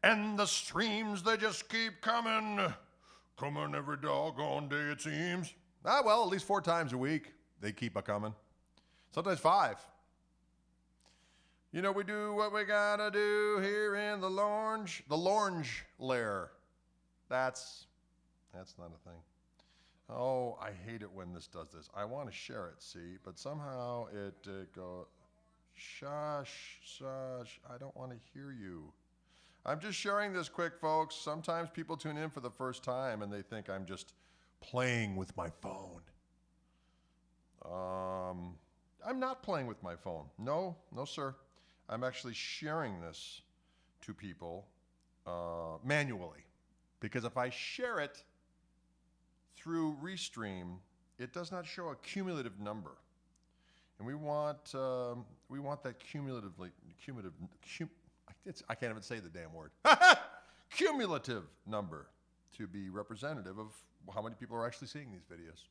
And the streams, they just keep coming. Coming every doggone day, it seems. Ah, well, at least 4 times a week, they keep a-coming. Sometimes 5. You know, we do what we gotta do here in the Lornge lair. That's not a thing. Oh, I hate it when this does this. I want to share it, see, but somehow it goes, shush, I don't want to hear you. I'm just sharing this quick, folks. Sometimes people tune in for the first time and they think I'm just playing with my phone. I'm not playing with my phone. No, sir. I'm actually sharing this to people manually. Because if I share it through Restream, it does not show a cumulative number. And we want that I can't even say the damn word. Cumulative number to be representative of how many people are actually seeing these videos.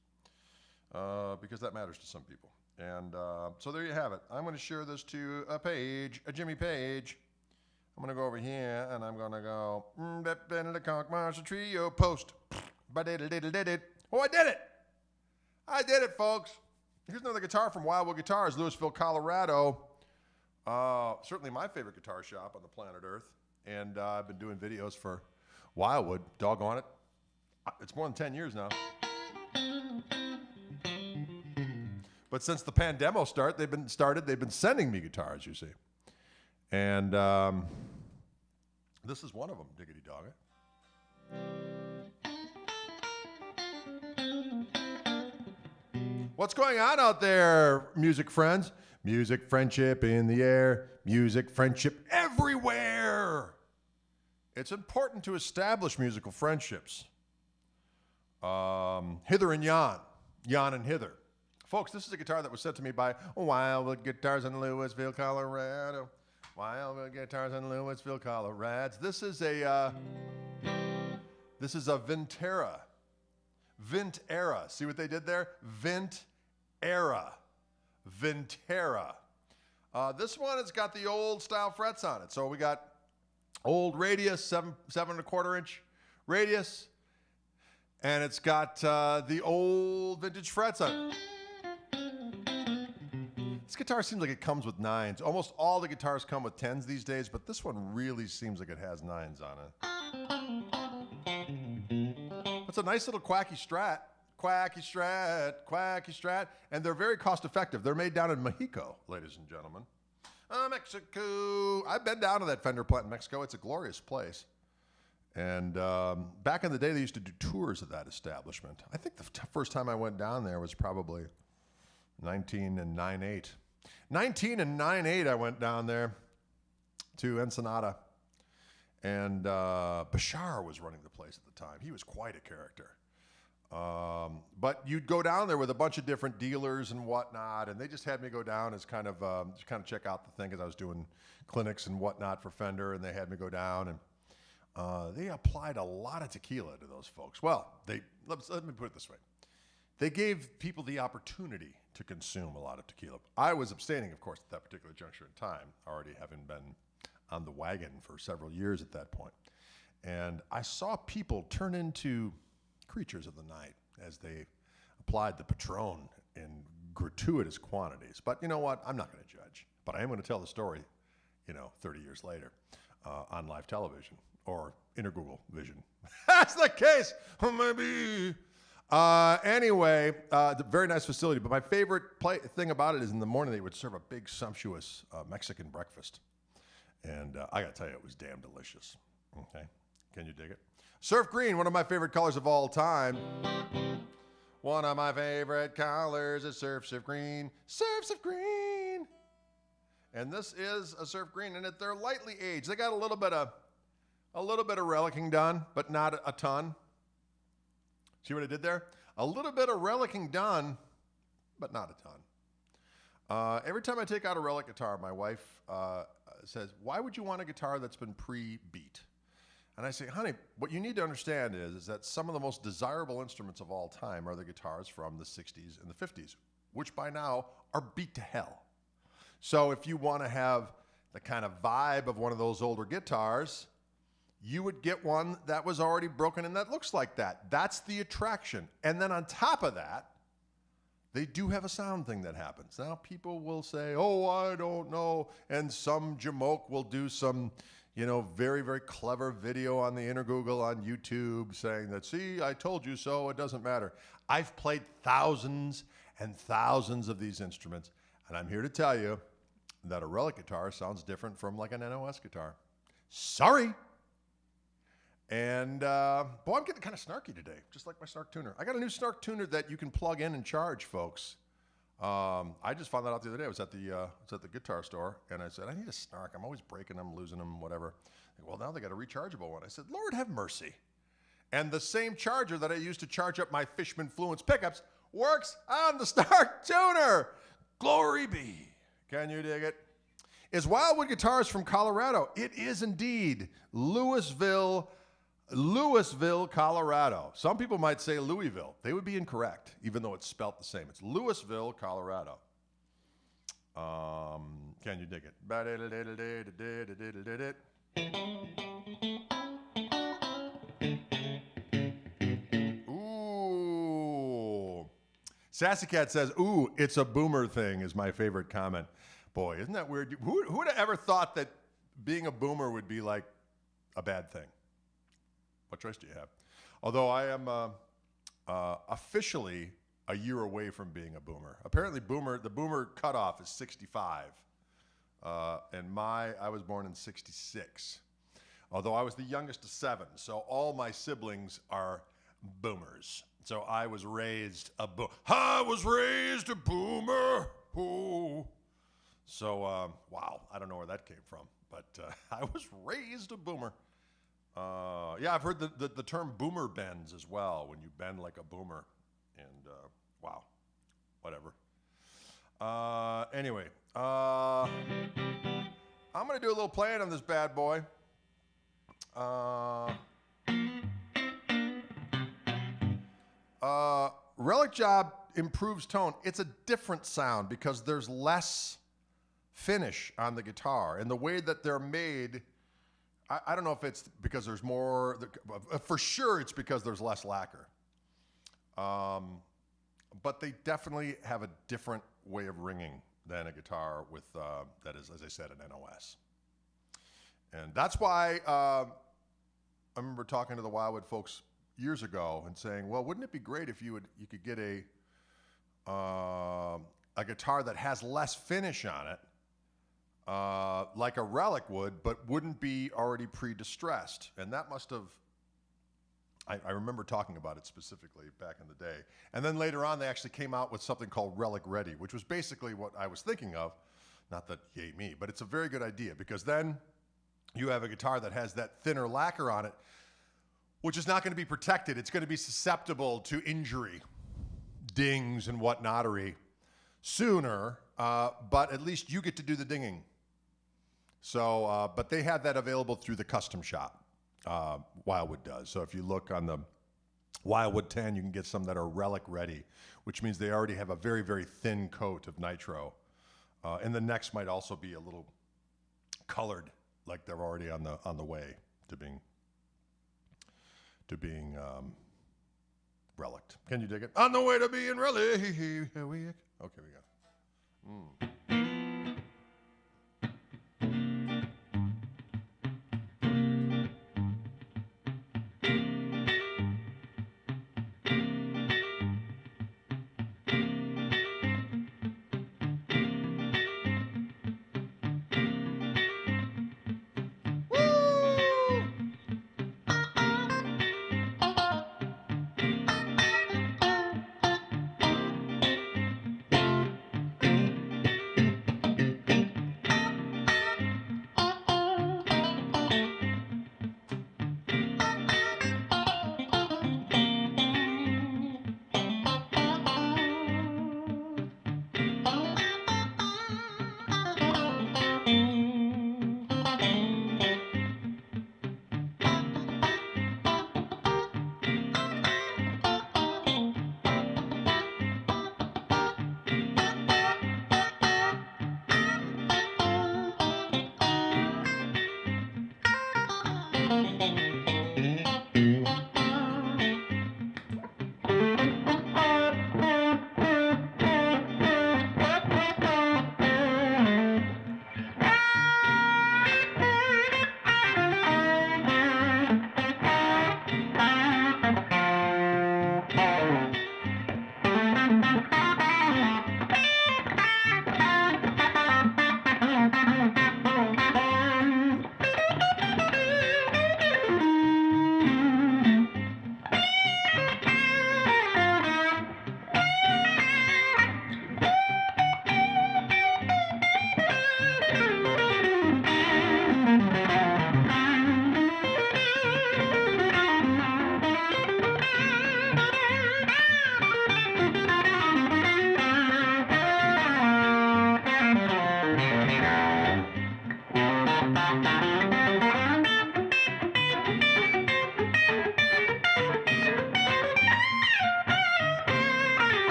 Because that matters to some people. And so there you have it. I'm going to share this to a Jimmy Page. I'm going to go over here and I'm going to go, the Koch Marshall Trio post. Oh, I did it. I did it, folks. Here's another guitar from Wildwood Guitars, Louisville, Colorado. Certainly my favorite guitar shop on the planet Earth. And I've been doing videos for Wildwood, doggone it. It's more than 10 years now. But since the pandemic they've been sending me guitars, you see. And this is one of them, diggity dog it. What's going on out there, music friends? Music friendship in the air, music friendship everywhere. It's important to establish musical friendships. Hither and yon and hither. Folks, this is a guitar that was sent to me by Wildwood Guitars in Louisville, Colorado. Wildwood Guitars in Louisville, Colorado. This is a Vintera. Vintera. See what they did there? Vintera. This one has got the old style frets on it. So we got old radius, 7 1/4 inch radius, and it's got the old vintage frets on it. This guitar seems like it comes with 9s. Almost all the guitars come with 10s these days, but this one really seems like it has 9s on it. It's a nice little quacky strat, and they're very cost effective. They're made down in Mexico, ladies and gentlemen. Mexico. I've been down to that Fender plant in Mexico. It's a glorious place. And back in the day, they used to do tours of that establishment. I think the first time I went down there was probably 1998. 1998, I went down there to Ensenada. And Bashar was running the place at the time. He was quite a character. But you'd go down there with a bunch of different dealers and whatnot, and they just had me go down as kind of check out the thing, because I was doing clinics and whatnot for Fender, and they had me go down, and they applied a lot of tequila to those folks. Well, let me put it this way. They gave people the opportunity to consume a lot of tequila. I was abstaining, of course, at that particular juncture in time, already having been on the wagon for several years at that point. And I saw people turn into creatures of the night as they applied the Patron in gratuitous quantities. But you know what? I'm not going to judge. But I am going to tell the story, 30 years later on live television or Intergoogle Vision. That's the case. Maybe. Anyway, very nice facility. But my favorite thing about it is in the morning they would serve a big, sumptuous Mexican breakfast. And I got to tell you, it was damn delicious. Okay? Can you dig it? Surf green, one of my favorite colors of all time. One of my favorite colors is surf green. Surf green. And this is a surf green, and they're lightly aged. They got a little bit of relicking done, but not a ton. See what I did there? A little bit of relicking done, but not a ton. Every time I take out a relic guitar, my wife says, "Why would you want a guitar that's been pre-beat?" And I say, "Honey, what you need to understand is that some of the most desirable instruments of all time are the guitars from the 60s and the 50s, which by now are beat to hell. So if you want to have the kind of vibe of one of those older guitars, you would get one that was already broken and that looks like that. That's the attraction. And then on top of that, they do have a sound thing that happens. Now, people will say, oh, I don't know. And some jamoke will do some, very, very clever video on the Intergoogle on YouTube saying that, see, I told you so, it doesn't matter. I've played thousands and thousands of these instruments, and I'm here to tell you that a relic guitar sounds different from like an NOS guitar. Sorry. And, boy, I'm getting kind of snarky today, just like my snark tuner. I got a new snark tuner that you can plug in and charge, folks. I just found that out the other day. I was at the guitar store, and I said, I need a snark. I'm always breaking them, losing them, whatever. Well, now they got a rechargeable one. I said, Lord have mercy. And the same charger that I used to charge up my Fishman Fluence pickups works on the snark tuner. Glory be. Can you dig it? Is Wildwood Guitars from Colorado? It is indeed. Louisville, Colorado. Some people might say Louisville. They would be incorrect, even though it's spelt the same. It's Louisville, Colorado. Can you dig it? Ooh. Sassy Cat says, ooh, it's a boomer thing is my favorite comment. Boy, isn't that weird? Who would have ever thought that being a boomer would be like a bad thing? What choice do you have? Although I am officially a year away from being a boomer. Apparently, the boomer cutoff is 65, and I was born in 66. Although I was the youngest of 7, so all my siblings are boomers. So I was raised a boomer. Ooh. So wow, I don't know where that came from, but I was raised a boomer. Yeah, I've heard the term boomer bends as well, when you bend like a boomer. And, wow, whatever. Anyway, I'm going to do a little playing on this bad boy. Relic Job improves tone. It's a different sound because there's less finish on the guitar. And the way that they're made... I don't know if it's because there's more, for sure it's because there's less lacquer. But they definitely have a different way of ringing than a guitar with, that is, as I said, an NOS. And that's why I remember talking to the Wildwood folks years ago and saying, well, wouldn't it be great if you could get a guitar that has less finish on it, like a relic would, but wouldn't be already pre-distressed. And that must have, I remember talking about it specifically back in the day. And then later on, they actually came out with something called Relic Ready, which was basically what I was thinking of. Not that, yay me, but it's a very good idea, because then you have a guitar that has that thinner lacquer on it, which is not going to be protected. It's going to be susceptible to injury, dings and whatnottery sooner, but at least you get to do the dinging. So, but they have that available through the custom shop. Wildwood does. So if you look on the Wildwood 10, you can get some that are relic ready, which means they already have a very, very thin coat of nitro. And the necks might also be a little colored, like they're already on the way to being relicked. Can you dig it? On the way to being relic. Okay, we go.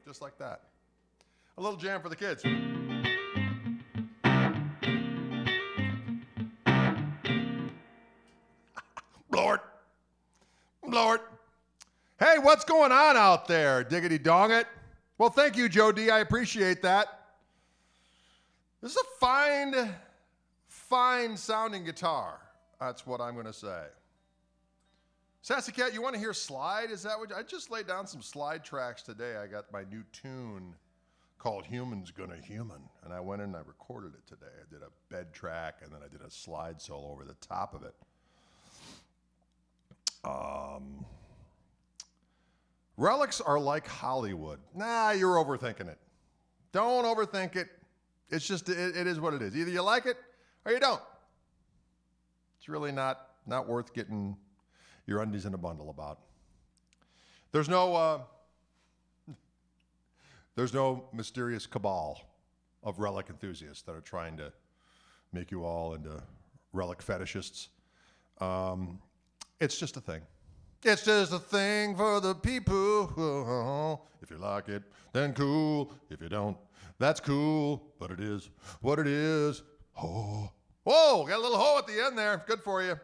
Just like that. A little jam for the kids. Lord. Lord. Hey, what's going on out there? Diggity dong it. Well, thank you, Joe D. I appreciate that. This is a fine sounding guitar. That's what I'm going to say. Sassy Cat, you want to hear slide? Is that what I just laid down some slide tracks today? I got my new tune called Human's Gonna Human, and I went in and I recorded it today. I did a bed track, and then I did a slide solo over the top of it. Relics are like Hollywood. Nah, you're overthinking it. Don't overthink it. It's just, it is what it is. Either you like it or you don't. It's really not worth getting your undies in a bundle about. There's no mysterious cabal of relic enthusiasts that are trying to make you all into relic fetishists. It's just a thing. It's just a thing for the people. If you like it, then cool. If you don't, that's cool. But it is what it is. Oh. Whoa, got a little ho at the end there. Good for you.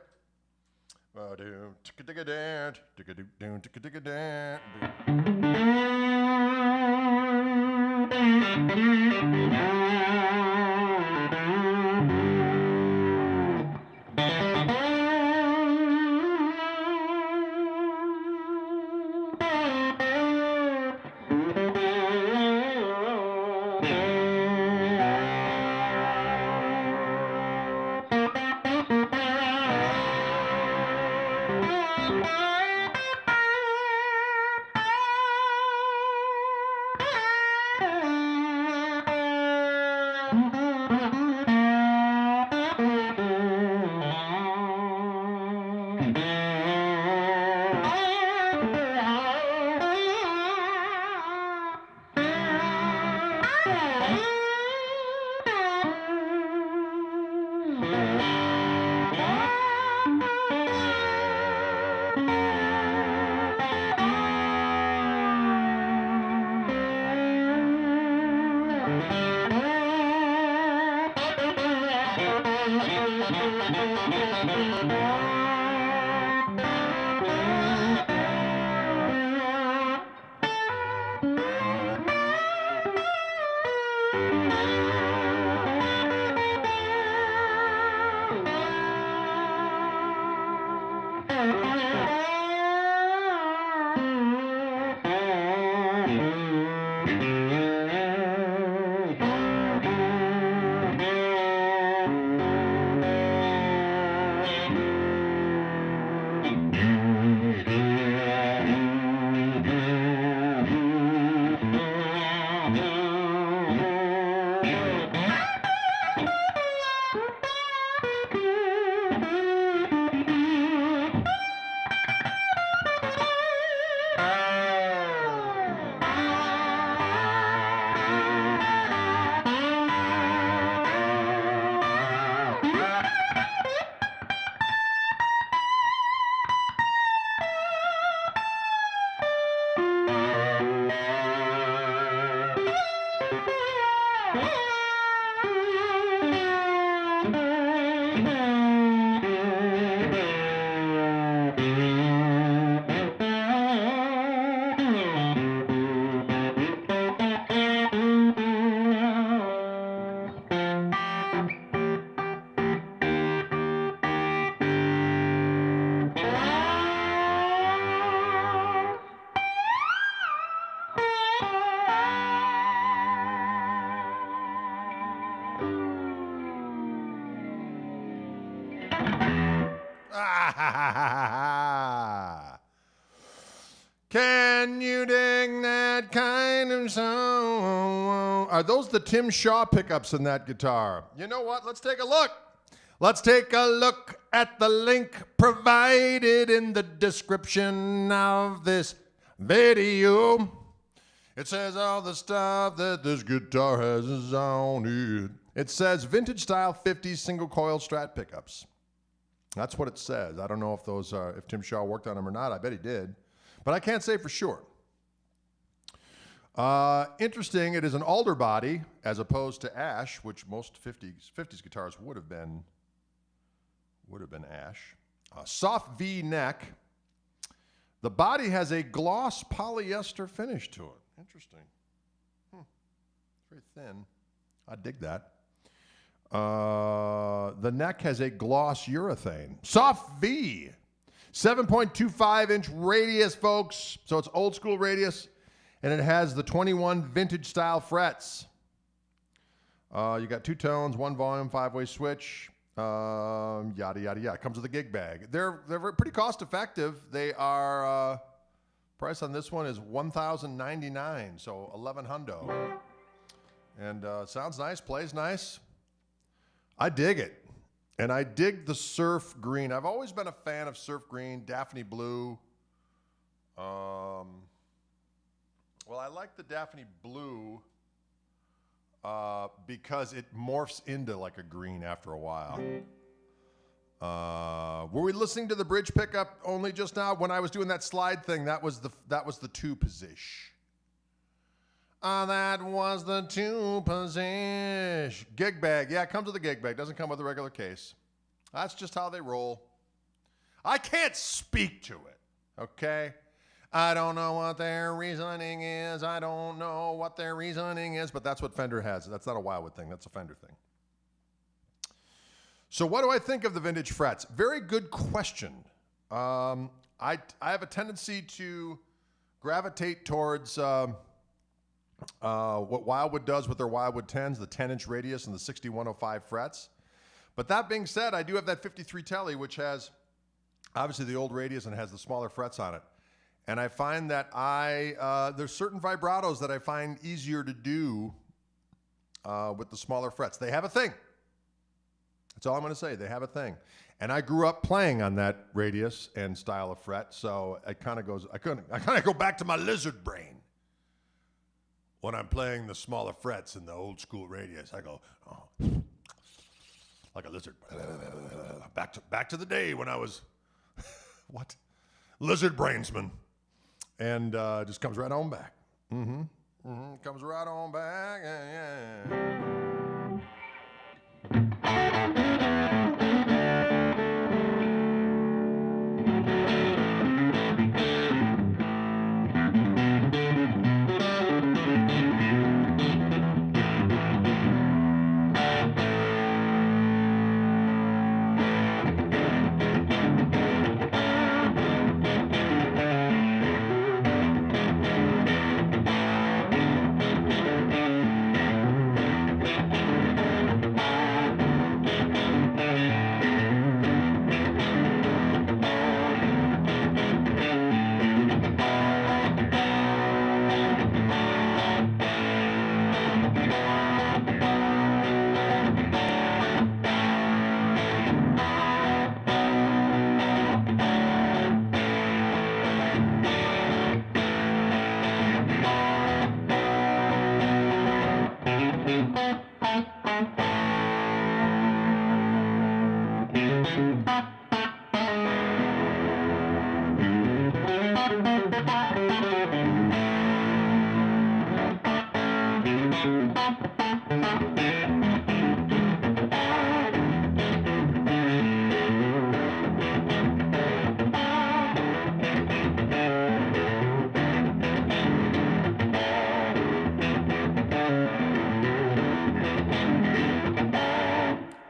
Can you dig that kind of song? Are those the Tim Shaw pickups in that guitar? You know what? Let's take a look. Let's take a look at the link provided in the description of this video. It says all the stuff that this guitar has is on it. It says vintage style 50s single coil Strat pickups. That's what it says. I don't know if those are, if Tim Shaw worked on them or not. I bet he did. But I can't say for sure. Interesting, it is an alder body as opposed to ash, which most 50s guitars would have been ash. Soft V neck. The body has a gloss polyester finish to it. Interesting. Very thin. I dig that. The neck has a gloss urethane. Soft V. 7.25-inch radius, folks. So it's old school radius. And it has the 21 vintage style frets. You got 2 tones, 1 volume, 5-way switch. Yada, yada, yada. It comes with a gig bag. They're pretty cost effective. They are, price on this one is $1,099, so $1,100. And sounds nice, plays nice. I dig it. And I dig the surf green. I've always been a fan of surf green, Daphne blue. Well, I like the Daphne blue because it morphs into like a green after a while. Were we listening to the bridge pickup only just now? When I was doing that slide thing, that was the 2 position. That was the 2 position. Gig bag. Yeah, it comes with a gig bag. Doesn't come with a regular case. That's just how they roll. I can't speak to it, okay? I don't know what their reasoning is. I don't know what their reasoning is, but that's what Fender has. That's not a Wildwood thing. That's a Fender thing. So what do I think of the vintage frets? Very good question. I have a tendency to gravitate towards what Wildwood does with their Wildwood 10s, the 10-inch radius and the 6105 frets. But that being said, I do have that 53 Tele, which has obviously the old radius and has the smaller frets on it. And I find that there's certain vibratos that I find easier to do with the smaller frets. They have a thing. That's all I'm going to say. They have a thing. And I grew up playing on that radius and style of fret, so it kind of goes. I kind of go back to my lizard brain when I'm playing the smaller frets in the old school radius. I go, oh, like a lizard. Back to the day when I was what? Lizard brainsman. And just comes right on back. Comes right on back. Yeah.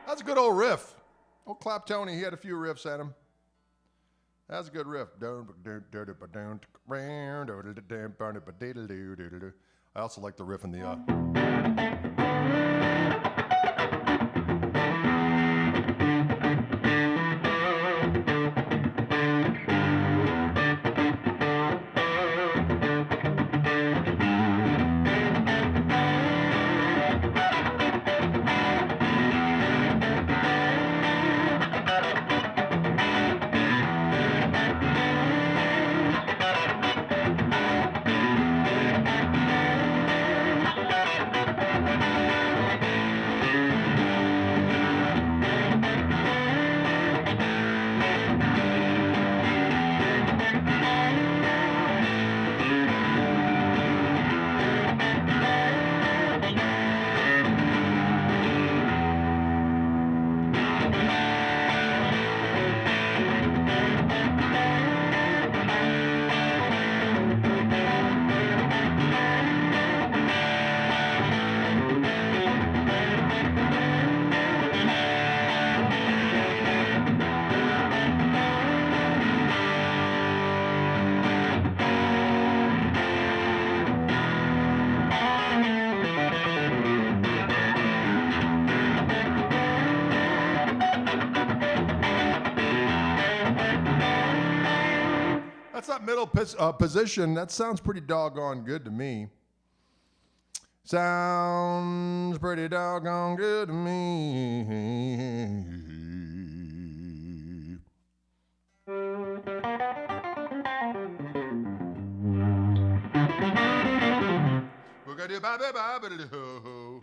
That's a good old riff. Old Clap Tony, he had a few riffs at him. That's a good riff. I also like the riff in the... That middle position, that sounds pretty doggone good to me. Sounds pretty doggone good to me. We're gonna do ba-ba-ba-ba-da-do.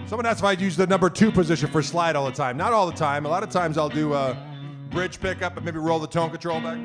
Someone asked if I'd use the number 2 position for slide all the time. Not all the time. A lot of times I'll do a bridge pickup and maybe roll the tone control back.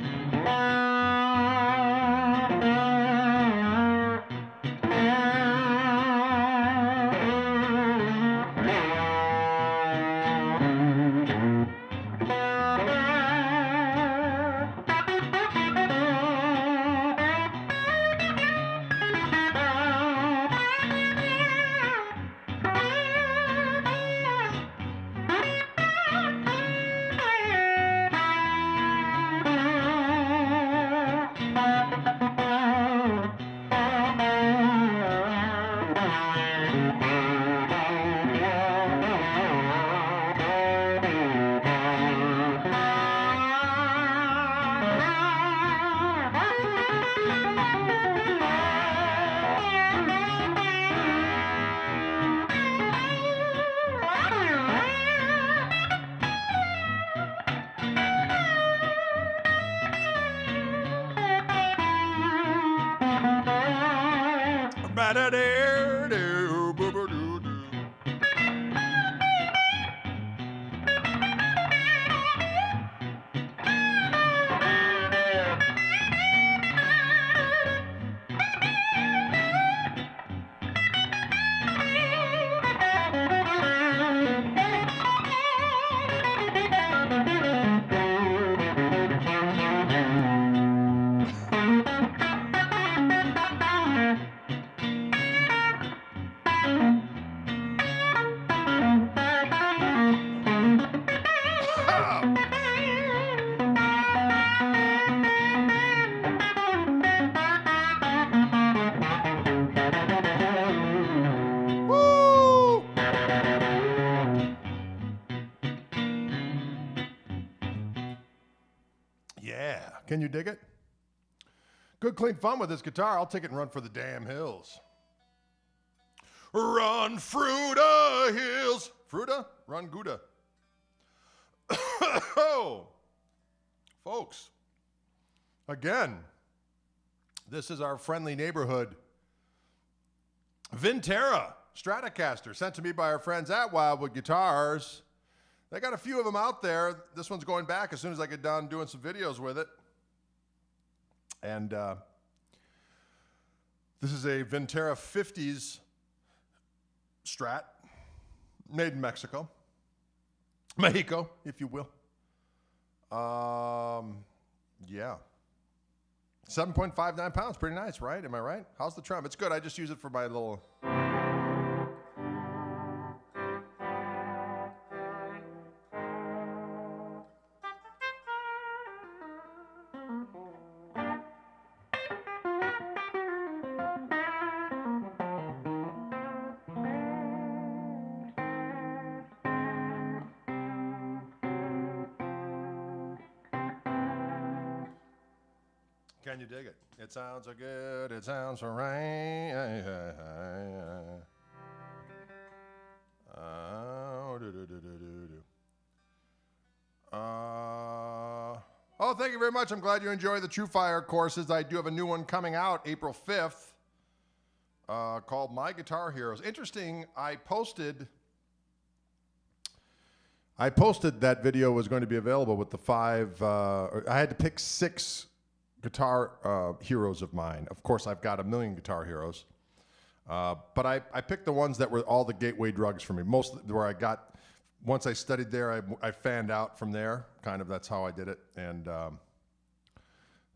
Can you dig it? Good, clean fun with this guitar. I'll take it and run for the damn hills. Run, Fruta hills. Fruta? Run, Gouda. Oh, folks. Again, this is our friendly neighborhood Vintera Stratocaster sent to me by our friends at Wildwood Guitars. They got a few of them out there. This one's going back as soon as I get done doing some videos with it. And this is a Vintera 50s Strat, made in Mexico. Mexico, if you will. Yeah. 7.59 pounds, pretty nice, right? Am I right? How's the trim? It's good. I just use it for my little... Can you dig it? It sounds so good, it sounds so right. Oh, thank you very much. I'm glad you enjoy the True Fire courses. I do have a new one coming out April 5th called My Guitar Heroes. Interesting, I posted that video was going to be available with the 5, I had to pick 6 guitar heroes of mine. Of course, I've got a million guitar heroes, but I picked the ones that were all the gateway drugs for me. Most where I got, once I studied there, I fanned out from there. Kind of, that's how I did it. And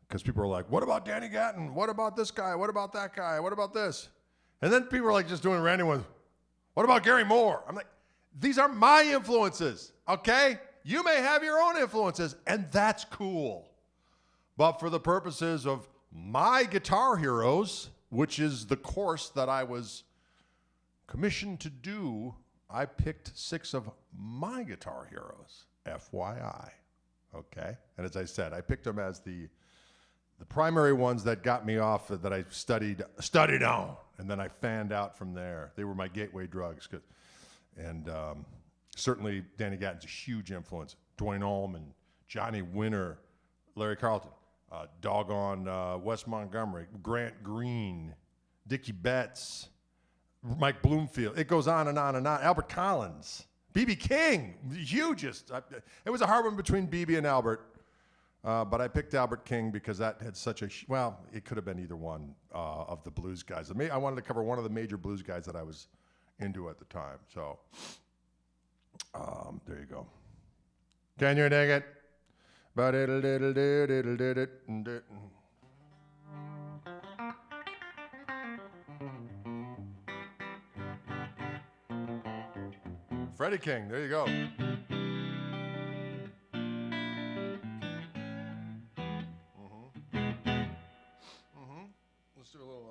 because people were like, "What about Danny Gatton? What about this guy? What about that guy? What about this?" And then people were like just doing random ones. What about Gary Moore? I'm like, these are my influences. Okay, you may have your own influences, and that's cool. But for the purposes of my guitar heroes, which is the course that I was commissioned to do, I picked 6 of my guitar heroes, FYI, okay? And as I said, I picked them as the primary ones that got me off, that I studied on, and then I fanned out from there. They were my gateway drugs. And certainly Danny Gatton's a huge influence. Dwayne Allman, Johnny Winter, Larry Carlton. Wes Montgomery, Grant Green, Dickie Betts, Mike Bloomfield. It goes on and on and on. Albert Collins, B.B. King, the hugest. It was a hard one between B.B. and Albert, but I picked Albert King because that had such a, well, it could have been either one of the blues guys. I wanted to cover one of the major blues guys that I was into at the time. So there you go. Can you dig it? But it'll diddle diddle diddle diddle. Freddie King, there you go. Let's do a little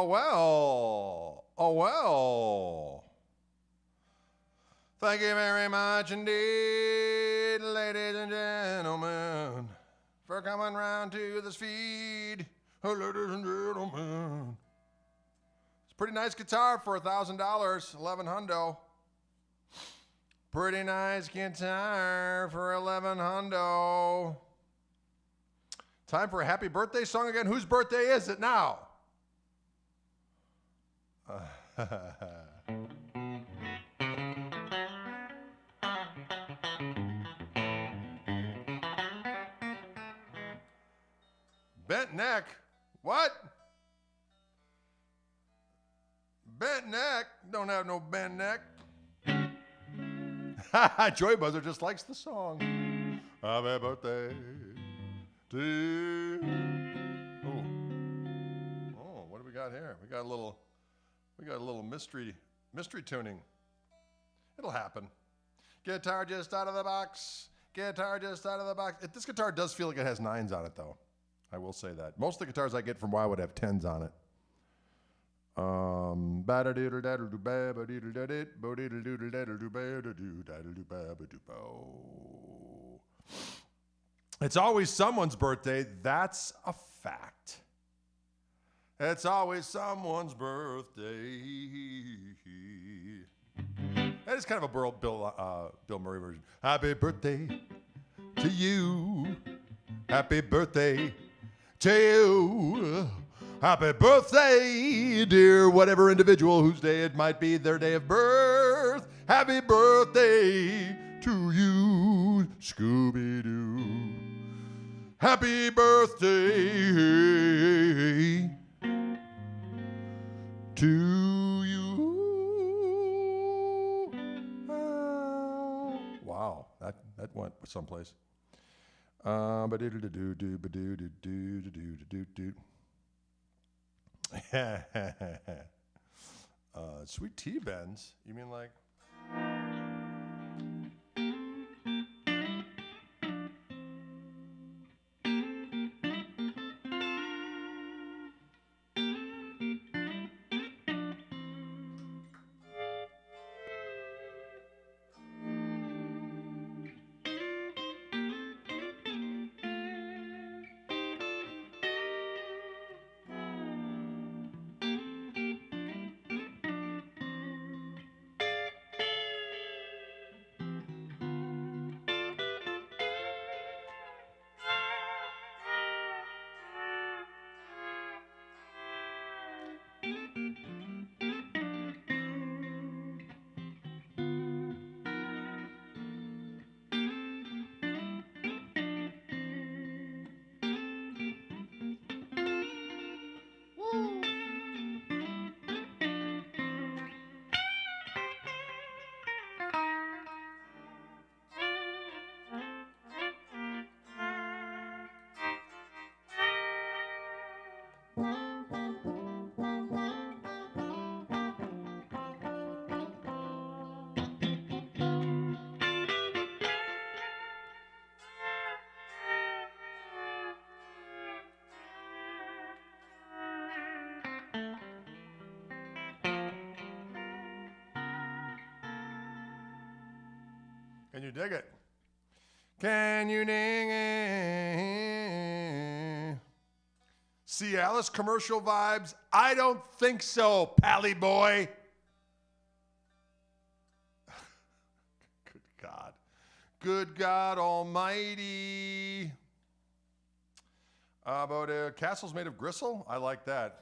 well, well. Oh, well. Thank you very much indeed, ladies and gentlemen, for coming round to this feed. Oh, ladies and gentlemen. It's a pretty nice guitar for $1,000, 11 hundo. Pretty nice guitar for 11 hundo. Time for a happy birthday song again. Whose birthday is it now? Bent neck? What? Bent neck? Don't have no bent neck. Joy Buzzer just likes the song. Happy birthday to you. Oh, what do we got here? We got a little mystery tuning. It'll happen. Guitar just out of the box. Guitar just out of the box. This guitar does feel like it has 9s on it, though. I will say that. Most of the guitars I get from Wildwood have 10s on it. It's always someone's birthday. That's a fact. It's always someone's birthday. That is kind of a Bill Murray version. Happy birthday to you. Happy birthday to you. Happy birthday, dear whatever individual whose day it might be, their day of birth. Happy birthday to you, Scooby-Doo. Happy birthday to you. Wow, that went someplace. Sweet tea, Benz. You mean like? Can you dig it? Can you dig it? Cialis commercial vibes? I don't think so, Pally boy. Good God. Good God almighty. About castles made of gristle? I like that.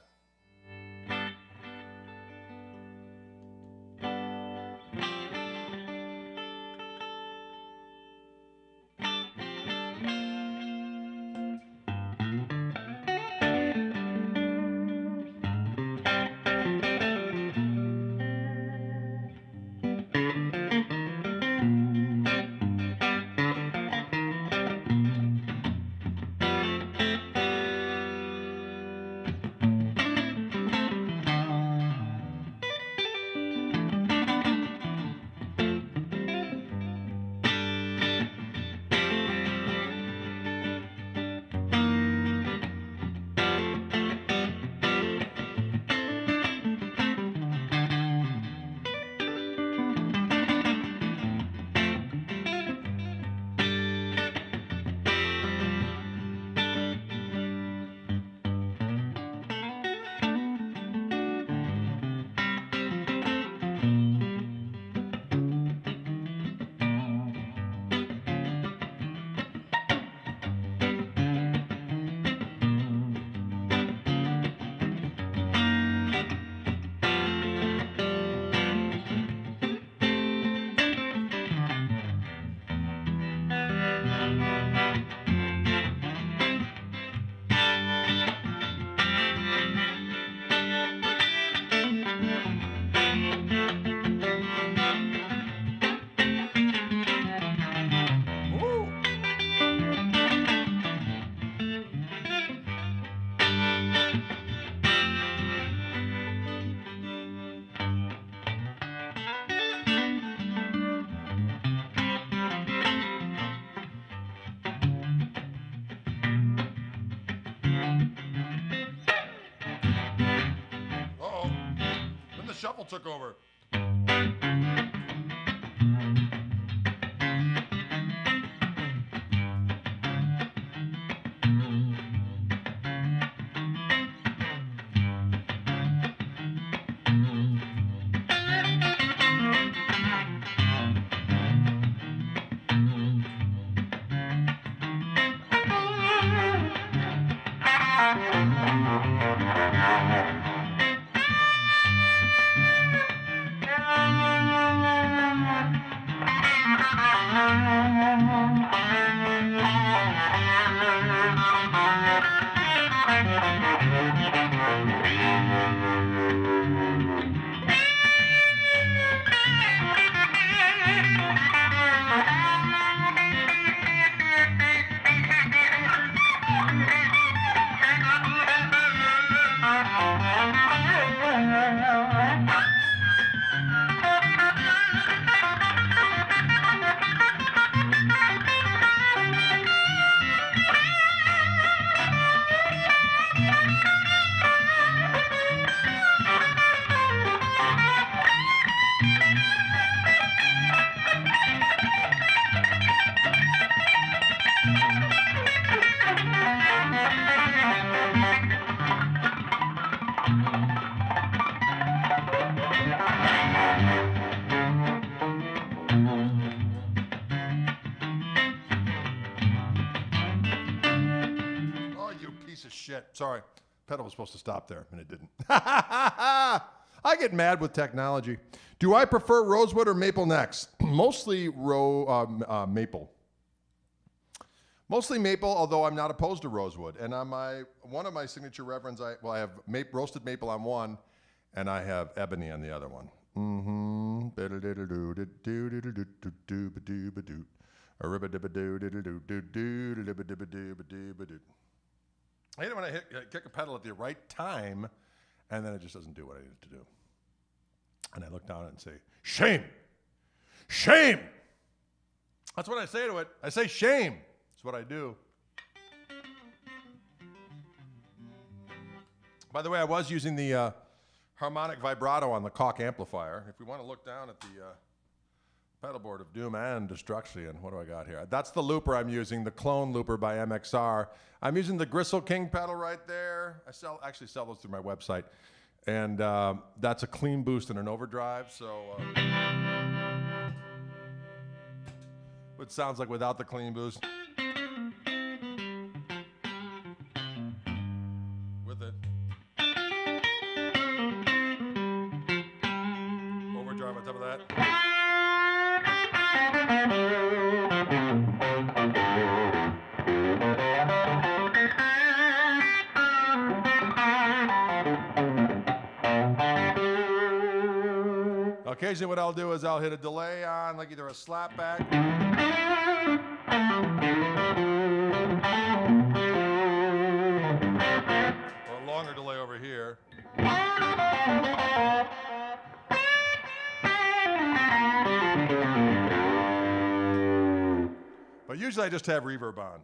shuffle took over. Shit. Sorry. Pedal was supposed to stop there, and it didn't. I get mad with technology. Do I prefer rosewood or maple necks? Mostly maple. Mostly maple, although I'm not opposed to rosewood. And on one of my signature reverends, I have roasted maple on one, and I have ebony on the other one. I hate it when I kick a pedal at the right time, and then it just doesn't do what I need it to do. And I look down and say, shame! Shame! That's what I say to it. I say shame. That's what I do. By the way, I was using the harmonic vibrato on the Koch amplifier. If we want to look down at the pedalboard of doom and destruction, what do I got here? That's the looper I'm using, the clone looper by MXR. I'm using the Gristle King pedal right there. I actually sell those through my website. And that's a clean boost and an overdrive. So it sounds like without the clean boost. With it. Overdrive on top of that. Occasionally what I'll do is I'll hit a delay on, like either a slapback or a longer delay over here. But usually I just have reverb on,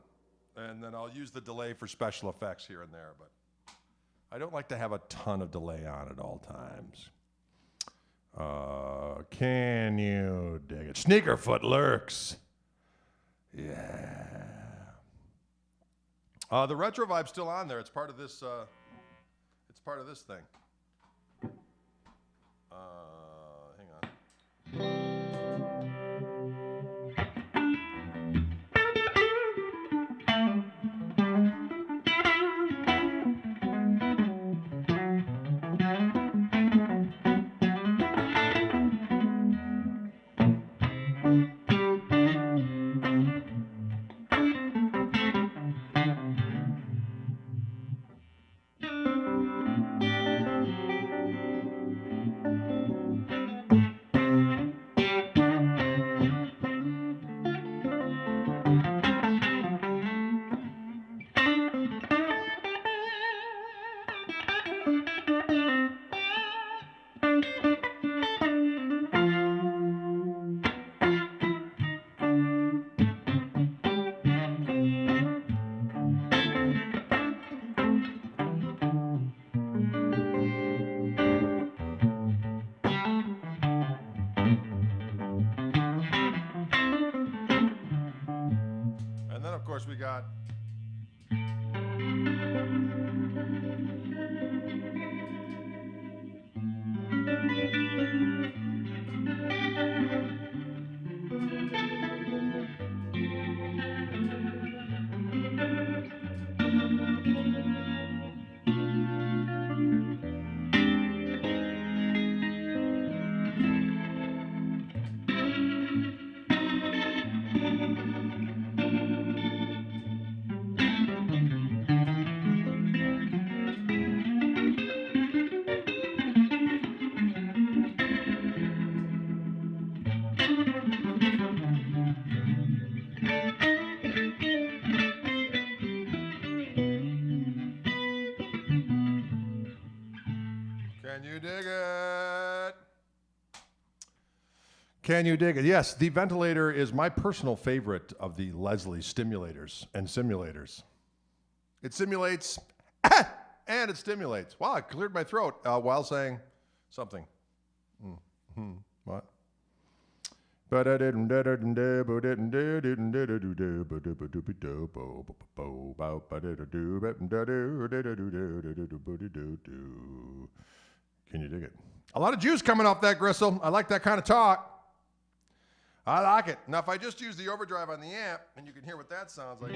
and then I'll use the delay for special effects here and there, but I don't like to have a ton of delay on at all times. Can you dig it? Sneakerfoot lurks. Yeah. The retro vibe's still on there. It's part of this. It's part of this thing. Hang on. we got? Can you dig it? Can you dig it? Yes, the ventilator is my personal favorite of the Leslie stimulators and simulators. It simulates and it stimulates. Wow, I cleared my throat while saying something. What? Can you dig it? A lot of juice coming off that gristle. I like that kind of talk. I like it. Now, if I just use the overdrive on the amp, and you can hear what that sounds like.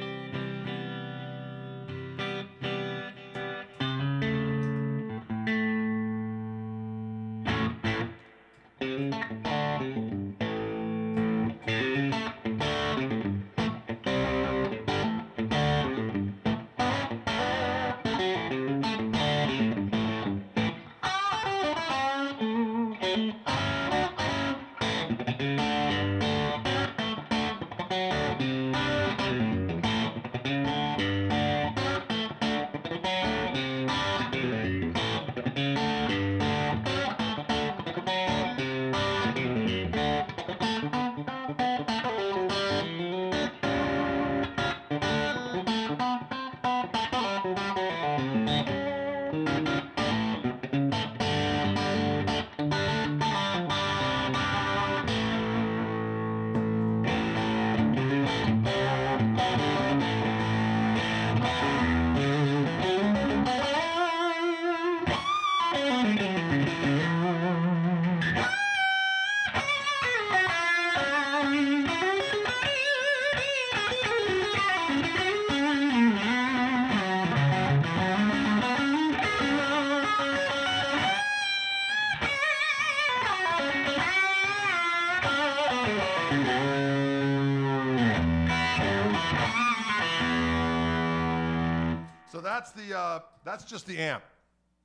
That's just the amp.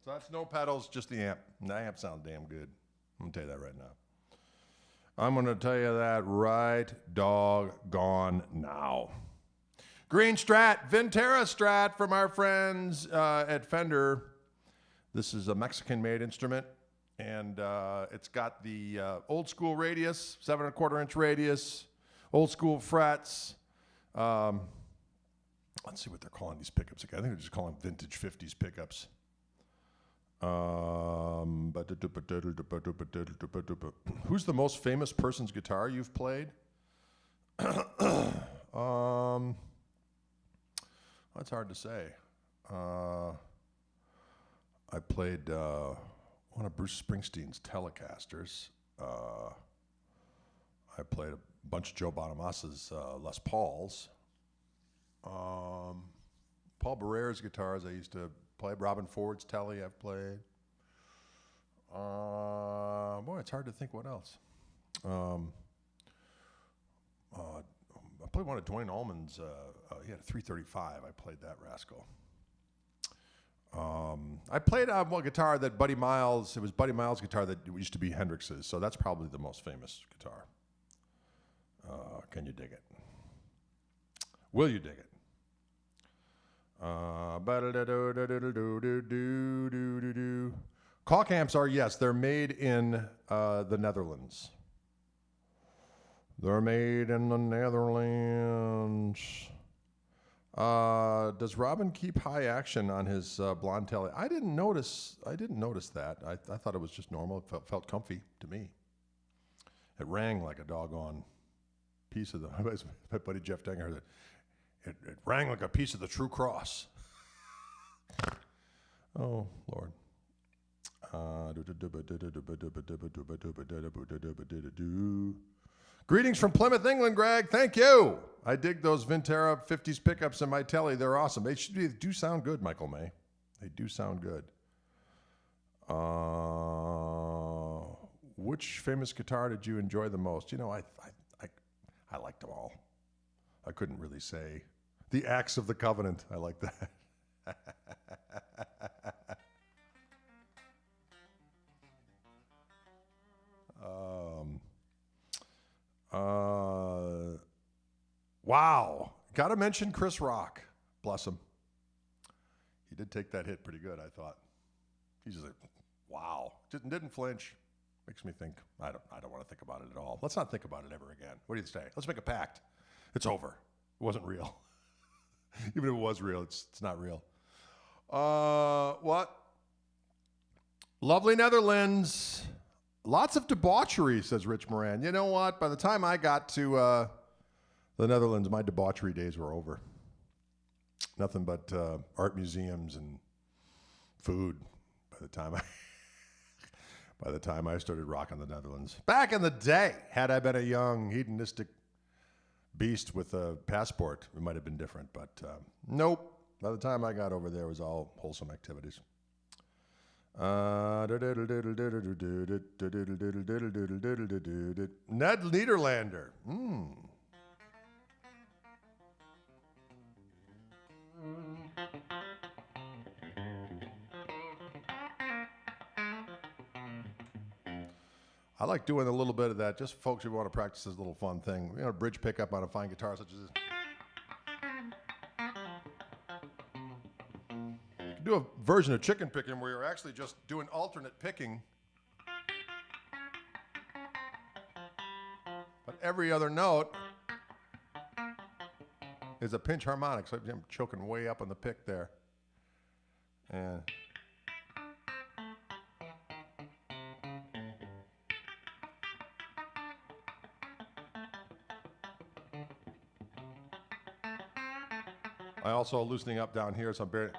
So that's no pedals, just the amp. And that amp sounds damn good. I'm going to tell you that right now. I'm going to tell you that right doggone now. Green Strat, Ventera Strat from our friends at Fender. This is a Mexican-made instrument, and it's got the old school radius, 7 1/4 inch radius, old school frets. Let's see what they're calling these pickups again. I think they're just calling vintage 50s pickups. Who's the most famous person's guitar you've played? That's hard to say. I played one of Bruce Springsteen's Telecasters. I played a bunch of Joe Bonamassa's Les Pauls. Paul Barrere's guitars I used to play. Robin Ford's Tele I've played. Boy, it's hard to think what else. I played one of Dwayne Allman's. He had a 335. I played that rascal. I played one guitar that Buddy Miles. It was Buddy Miles' guitar that used to be Hendrix's. So that's probably the most famous guitar. Can you dig it? Will you dig it? Koch amps are, yes, they're made in the Netherlands. They're made in the Netherlands. Does Robin keep high action on his blonde Tele? I didn't notice that. I thought it was just normal. It felt comfy to me. It rang like a doggone piece of the. My buddy Jeff Denger. It rang like a piece of the true cross. Oh, Lord. Greetings from Plymouth, England, Greg. Thank you. I dig those Vintera 50s pickups in my telly. They're awesome. They do sound good, Michael May. They do sound good. Which famous guitar did you enjoy the most? You know, I liked them all. I couldn't really say. The Axe of the Covenant. I like that. Wow. Got to mention Chris Rock. Bless him. He did take that hit pretty good, I thought. He's just like, wow. Didn't flinch. Makes me think. I don't want to think about it at all. Let's not think about it ever again. What do you say? Let's make a pact. It's over. It wasn't real. Even if it was real, it's not real. What? Lovely Netherlands. Lots of debauchery, says Rich Moran. You know what? By the time I got to the Netherlands, my debauchery days were over. Nothing but art museums and food by the time I started rocking the Netherlands. Back in the day, had I been a young hedonistic beast with a passport, it might have been different, but nope. By the time I got over there, it was all wholesome activities. Ned Niederlander. I like doing a little bit of that. Just folks who want to practice this little fun thing. You know, bridge pickup on a fine guitar such as this. You can do a version of chicken picking where you're actually just doing alternate picking. But every other note is a pinch harmonic. So I'm choking way up on the pick there. And I also loosening up down here, so I'm barely.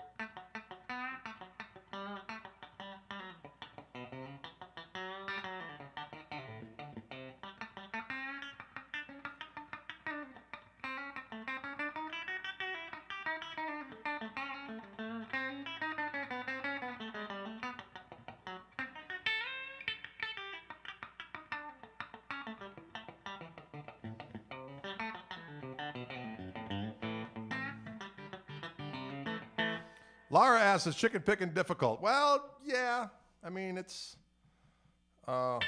Laura asks, is chicken picking difficult? Well, yeah. I mean, it's... when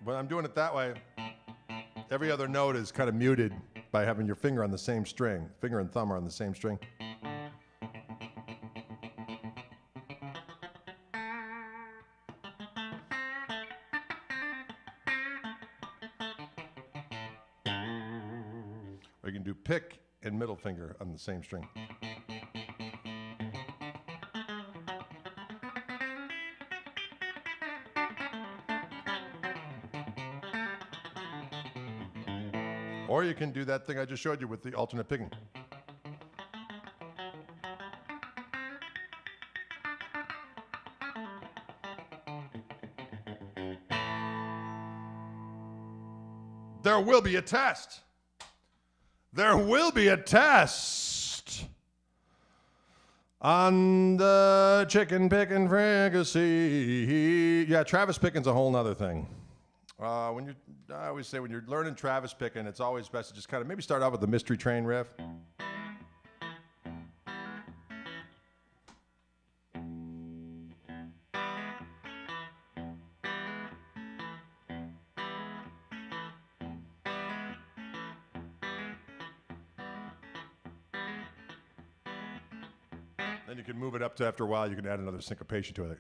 I'm doing it that way, every other note is kind of muted by having your finger on the same string. Finger and thumb are on the same string. Or you can do pick and middle finger on the same string. Or you can do that thing I just showed you with the alternate picking. There will be a test. There will be a test on the chicken picking fricassee. Yeah, Travis picking's a whole nother thing. I always say when you're learning Travis picking, it's always best to just kind of maybe start out with the Mystery Train riff. Then you can move it up to, after a while, you can add another syncopation to it.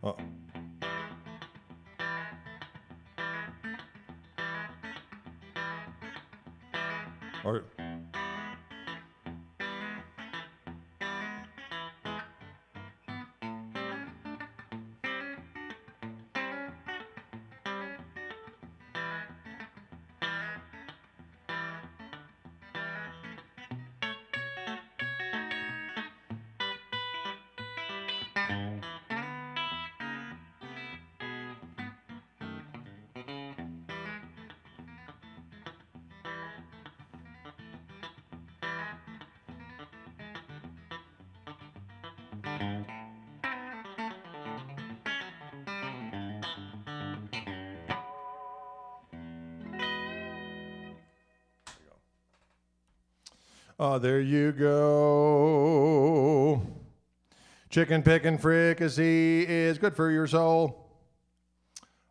Uh-oh. Or Oh, there you go. Chicken picking fricassee is good for your soul.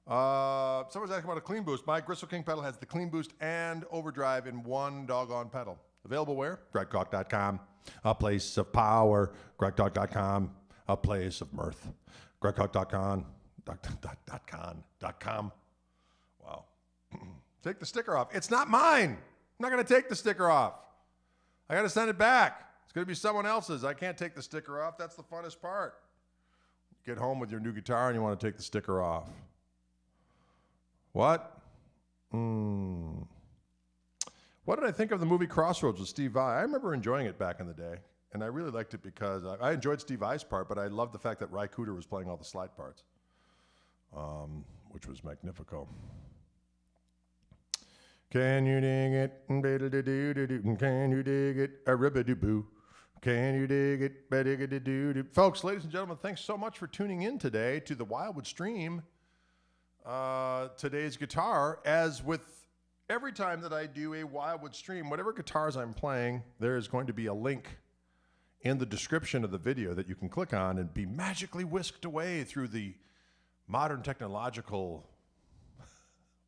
Someone's asking about a clean boost. My Gristle King pedal has the clean boost and overdrive in one doggone pedal. Available where? GregKoch.com. A place of power. GregKoch.com. A place of mirth. GregKoch.com. .com. Wow. Take the sticker off. It's not mine. I'm not going to take the sticker off. I got to send it back. It's going to be someone else's. I can't take the sticker off. That's the funnest part. Get home with your new guitar and you want to take the sticker off. What? What did I think of the movie Crossroads with Steve Vai? I remember enjoying it back in the day, and I really liked it because I enjoyed Steve Vai's part, but I loved the fact that Ry Cooder was playing all the slide parts, which was magnifico. Can you dig it? Can you dig it? A ribbidi-boo. Can you dig it? Folks, ladies and gentlemen, thanks so much for tuning in today to the Wildwood stream. Today's guitar, as with every time that I do a Wildwood stream, whatever guitars I'm playing, there is going to be a link in the description of the video that you can click on and be magically whisked away through the modern technological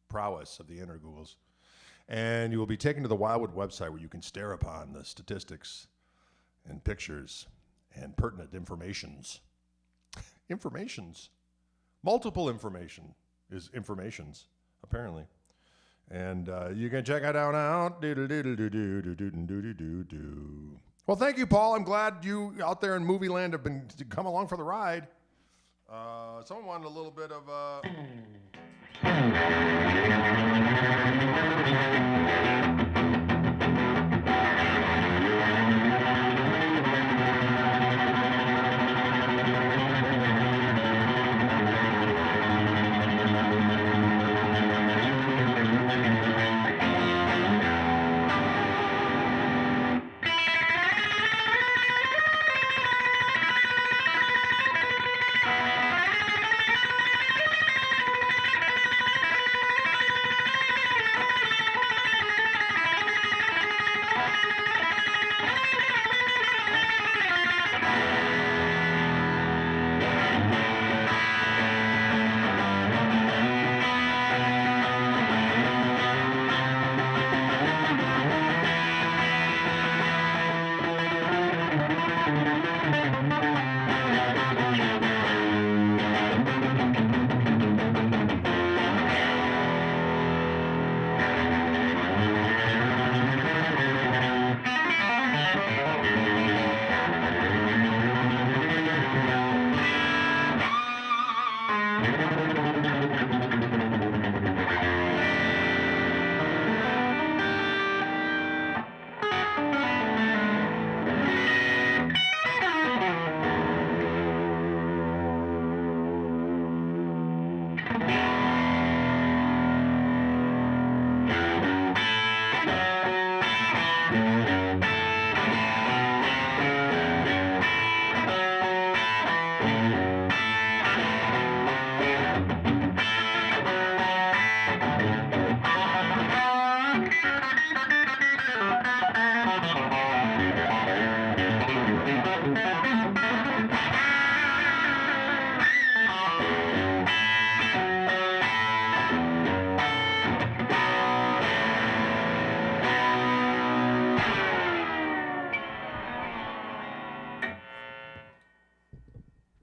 prowess of the intergoogles. And you will be taken to the Wildwood website where you can stare upon the statistics and pictures and pertinent informations. Multiple information is informations, apparently. And you can check it out now. Well, thank you, Paul. I'm glad you out there in movie land have been come along for the ride. Someone wanted a little bit of...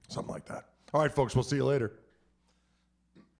something like that. All right, folks, we'll see you later.